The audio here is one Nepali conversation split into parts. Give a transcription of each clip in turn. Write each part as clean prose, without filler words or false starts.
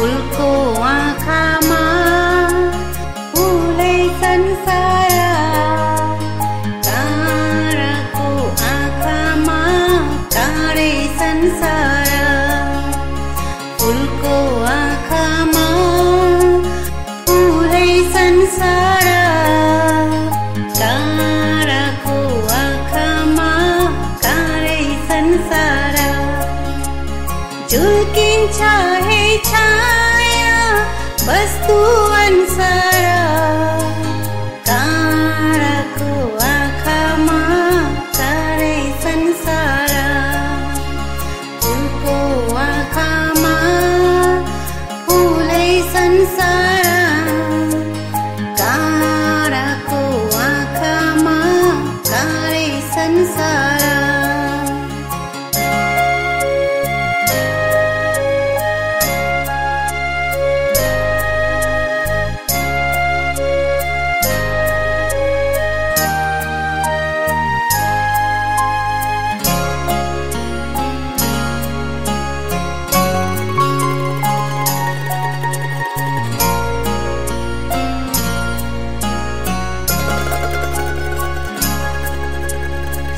फुलको आँखामा फुलै संसार, ताराको आँखामा तारै संसार। फुलको आँखामा फुलै संसार, ताराको आँखामा तारै संसार। झुल्किन्छ हे छाया वस्तु अनुसार, ताराको आँखामा तारै संसार। फुलको आँखामा फुलै संसार, ताराको आँखामा तारै संसार।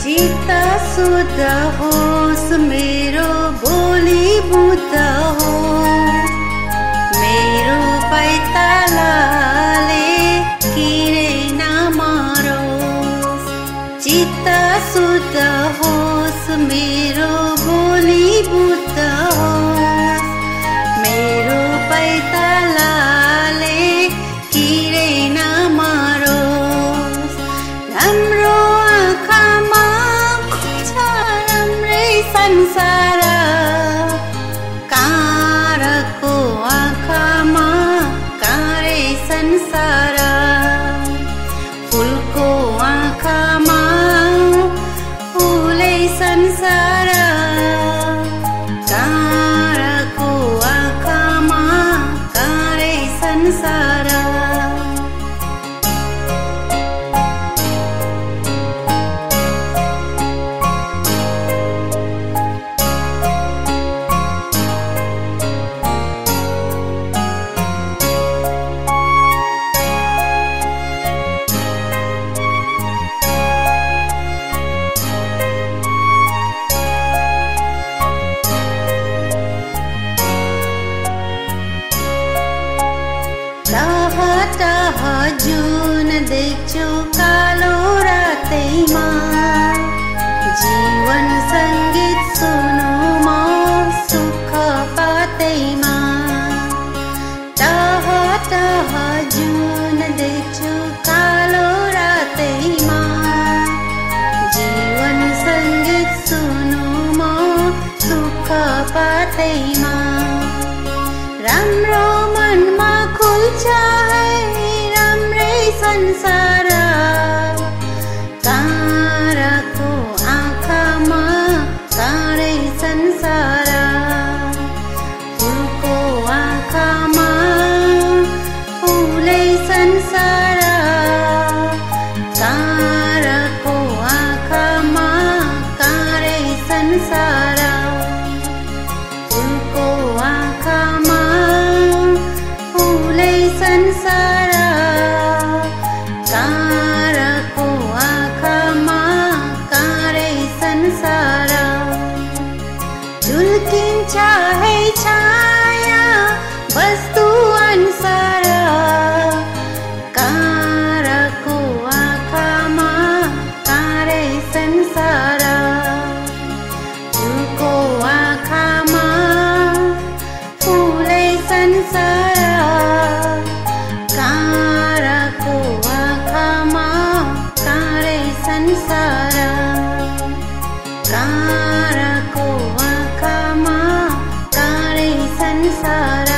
चित्त शुद्ध होस् मेरो बोली बुद्ध हो, मेरो पैतालाले किरै नमरोस्। चित्त शुद्ध होस् मेरो बोली बुद्ध होस्, मेरो पैतालाले किरै नमरोस्। राम्रो आँखामा संसार, कारको आँखामा कारै संसार। फुलको आँखामा फुलै संसार, कारको आँखामा कारै संसार। टाह टाह जुन देख्छु कालो रातैमा, जीवन सङ्गीत सुनु म सुख पातैमा। टाह टाह जुन देख्छु कालो रातैमा, जीवन सङ्गीत सुनु म सुख पातैमा। राम्रो मनमा खुल्छ है राम्रै संसार, ताराको आँखामा तारै संसार। फुलको आँखामा फुलै संसार, ताराको आँखामा तारै संसार। फुलको आँखामा फुलै संसार, ताराको आँखामा तारै संसार। झुल्किन्छ है छाया वस्तु अनुसार, कारको आँखामा तारै संसार। फुलको आँखामा फुलै संसार, कारको आँखामा तारै संसार। कारको आँखामा तारै संसार।